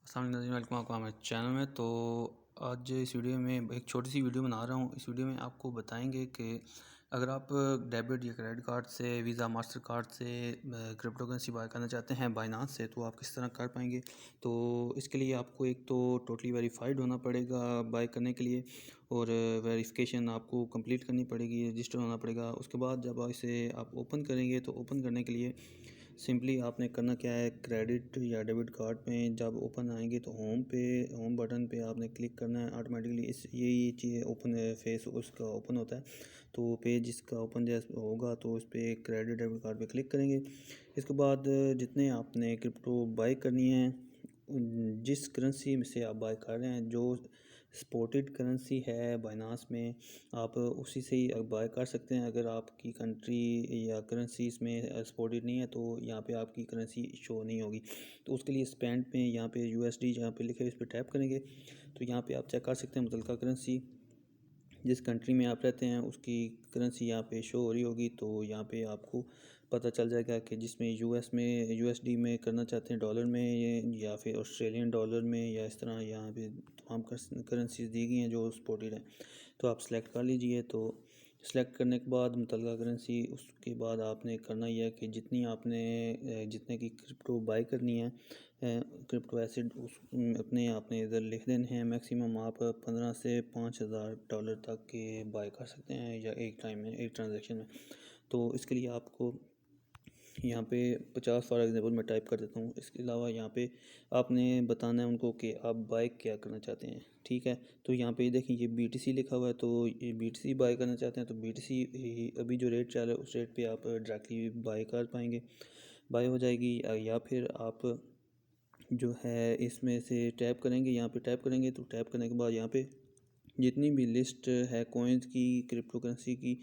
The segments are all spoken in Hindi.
अस्सलाम वालेकुम वेलकम आपका हमारे चैनल में। तो आज इस वीडियो में एक छोटी सी वीडियो बना रहा हूँ। इस वीडियो में आपको बताएंगे कि अगर आप डेबिट या क्रेडिट कार्ड से, वीज़ा, मास्टर कार्ड से क्रिप्टो करेंसी बाय करना चाहते हैं बाइनांस से, तो आप किस तरह कर पाएंगे। तो इसके लिए आपको एक तो टोटली वेरीफाइड होना पड़ेगा बाय करने के लिए, और वेरिफिकेशन आपको कंप्लीट करनी पड़ेगी, रजिस्टर होना पड़ेगा। उसके बाद जब इसे आप ओपन करेंगे तो ओपन करने के लिए सिंपली आपने करना क्या है, क्रेडिट या डेबिट कार्ड में जब ओपन आएंगे तो होम बटन पे आपने क्लिक करना है। ऑटोमेटिकली इस यही चीज़ ओपन फेस उसका ओपन होता है। तो पेज इसका ओपन जैसे होगा तो उस पर क्रेडिट डेबिट कार्ड पे क्लिक करेंगे। इसके बाद जितने आपने क्रिप्टो बाई करनी है, जिस करेंसी में से आप बाय कर रहे हैं, जो सपोर्टेड करेंसी है बाइनांस में, आप उसी से ही बाय कर सकते हैं। अगर आपकी कंट्री या करेंसी इसमें सपोर्टेड नहीं है तो यहाँ पे आपकी करेंसी शो नहीं होगी। तो उसके लिए स्पेंड में यहाँ पे यूएसडी जहाँ पे लिखे है इस पर टैप करेंगे तो यहाँ पे आप चेक कर सकते हैं मुतल्लिका करेंसी जिस कंट्री में आप रहते हैं उसकी करेंसी यहाँ पे शो हो रही होगी। तो यहाँ पे आपको पता चल जाएगा कि जिसमें यूएस में यूएसडी में करना चाहते हैं, डॉलर में या फिर ऑस्ट्रेलियन डॉलर में, या इस तरह यहाँ पे तमाम करेंसीज दी गई हैं जो सपोर्टेड हैं। तो आप सेलेक्ट कर लीजिए। तो सेलेक्ट करने के बाद मुतल्लिका करेंसी, उसके बाद आपने करना यह है कि जितने की क्रिप्टो बाई करनी है, क्रिप्टो एसिड उस अपने आपने इधर लिख देने हैं। मैक्सिमम आप 15 से $5,000 तक के बाई कर सकते हैं या एक टाइम में, एक ट्रांजैक्शन में। तो इसके लिए आपको यहाँ पे 50 फॉर एग्जांपल मैं टाइप कर देता हूँ। इसके अलावा यहाँ पे आपने बताना है उनको कि आप बाय क्या करना चाहते हैं, ठीक है। तो यहाँ पे देखिए ये BTC लिखा हुआ है, तो ये BTC बाय करना चाहते हैं तो BTC अभी जो रेट चल रहा है उस रेट पे आप डायरेक्टली बाय कर पाएंगे, बाय हो जाएगी। या फिर आप जो है इसमें से टैप करेंगे, यहाँ पे टैप करेंगे तो टैप करने के बाद यहाँ पे जितनी भी लिस्ट है कॉइन्स की, क्रिप्टो करेंसी की,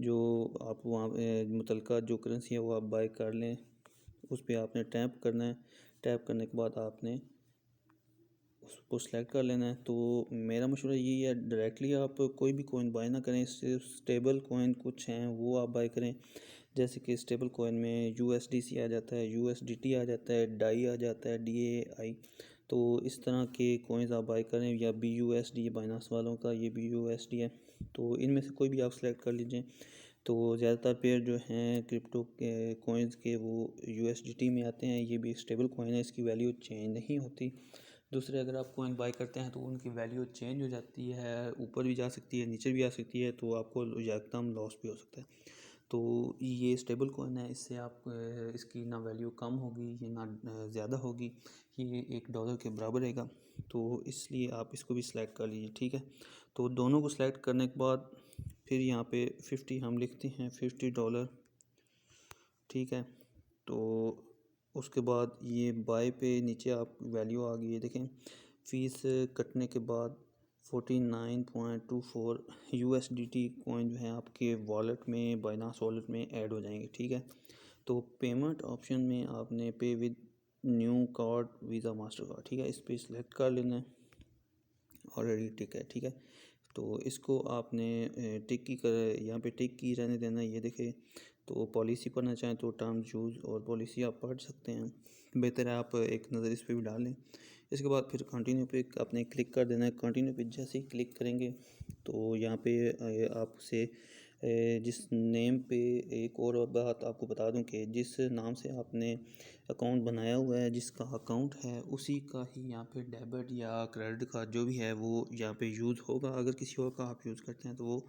जो आप वहाँ मुतल्लिका जो करेंसी है वो आप बाय कर लें, उस पर आपने टैप करना है। टैप करने के बाद आपने उसको सेलेक्ट कर लेना है। तो मेरा मशवरा यही है, डायरेक्टली आप कोई भी कॉइन बाय ना करें, सिर्फ स्टेबल कॉइन कुछ हैं वो आप बाय करें। जैसे कि स्टेबल कॉइन में USDC आ जाता है, USDT आ जाता है, डाई आ जाता है, DAI। तो इस तरह के कॉइन्स आप बाय करें, या BUSD बाइनांस वालों का ये BUSD है। तो इनमें से कोई भी आप सेलेक्ट कर लीजिए। तो ज़्यादातर पेयर जो हैं क्रिप्टो के कॉइन्स के वो USDT में आते हैं। ये भी स्टेबल कॉइन है, इसकी वैल्यू चेंज नहीं होती। दूसरे अगर आप कॉइन बाय करते हैं तो उनकी वैल्यू चेंज हो जाती है, ऊपर भी जा सकती है, नीचे भी आ सकती है, तो आपको एकदम लॉस भी हो सकता है। तो ये स्टेबल कॉइन है, इससे आप इसकी ना वैल्यू कम होगी ये ना ज़्यादा होगी, ये $1 के बराबर रहेगा। तो इसलिए आप इसको भी सिलेक्ट कर लीजिए, ठीक है। तो दोनों को सिलेक्ट करने के बाद फिर यहाँ पे 50 हम लिखते हैं, $50, ठीक है। तो उसके बाद ये बाय पे नीचे आप वैल्यू आ गई है, देखें फ़ीस कटने के बाद 49.24 USDT कॉइन जो है आपके वॉलेट में, बाइनांस वॉलेट में ऐड हो जाएंगे, ठीक है। तो पेमेंट ऑप्शन में आपने पे with new card, visa, master card, ठीक है, इस पर सिलेक्ट कर लेना है। ऑलरेडी टिक है, ठीक है। तो इसको आपने टिक की कर यहाँ पे टिक की रहने देना है। ये देखें, तो पॉलिसी पढ़ना चाहें तो टर्म्स यूज़ और पॉलिसी आप पढ़ सकते हैं, बेहतर है आप एक नज़र इस पर भी डाल लें। इसके बाद फिर कंटिन्यू पे आपने क्लिक कर देना है। कंटिन्यू पे जैसे ही क्लिक करेंगे तो यहाँ पे आपसे जिस नेम पे, एक और बात आपको बता दूं कि जिस नाम से आपने अकाउंट बनाया हुआ है, जिसका अकाउंट है, उसी का ही यहाँ पे डेबिट या क्रेडिट कार्ड जो भी है वो यहाँ पे यूज़ होगा। अगर किसी और का आप यूज़ करते हैं तो वो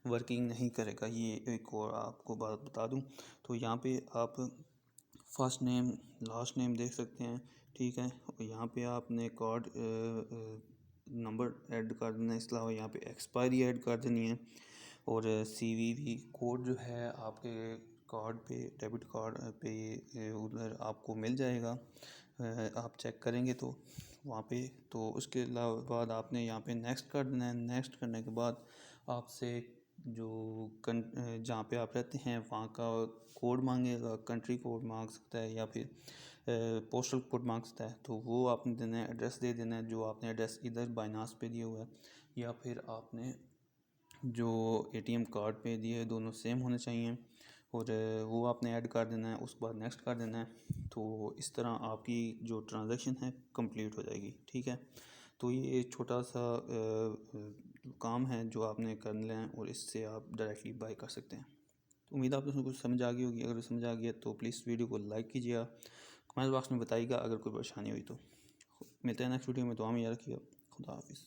वर्किंग नहीं करेगा। ये एक और आपको बात बता दूं। तो यहाँ पे आप फर्स्ट नेम, लास्ट नेम देख सकते हैं, ठीक है। और यहाँ पे आपने कार्ड नंबर ऐड कर देना है। इसके अलावा यहाँ पे एक्सपायरी ऐड कर देनी है, और CVV कोड जो है आपके कार्ड पे, डेबिट कार्ड पे उधर आपको मिल जाएगा। आप चेक करेंगे तो वहाँ पे। तो उसके अलावा बाद आपने यहाँ पे नेक्स्ट कर देना है। नेक्स्ट करने के बाद आपसे जो जहाँ पे आप रहते हैं वहाँ का कोड मांगेगा, कंट्री कोड मांग सकता है या फिर पोस्टल कोड मांग सकता है। तो वो आपने देना है, एड्रेस दे देना है जो आपने एड्रेस इधर बाइनांस पे दिया हुआ है, या फिर आपने जो ATM कार्ड पे दिए, दोनों सेम होने चाहिए। और वो आपने ऐड कर देना है, उसके बाद नेक्स्ट कर देना है। तो इस तरह आपकी जो ट्रांजैक्शन है कंप्लीट हो जाएगी। ठीक है, तो ये छोटा सा काम है जो आपने कर लेना है और इससे आप डायरेक्टली बाय कर सकते हैं। उम्मीद है आपको कुछ समझ आ गई होगी। अगर समझ आ गया तो प्लीज़ वीडियो को लाइक कीजिएगा, कमेंट बॉक्स में बताइएगा अगर कोई परेशानी हुई तो। मिलते हैं नेक्स्ट वीडियो में, तो हम याद रखिएगा। खुदा हाफिज़।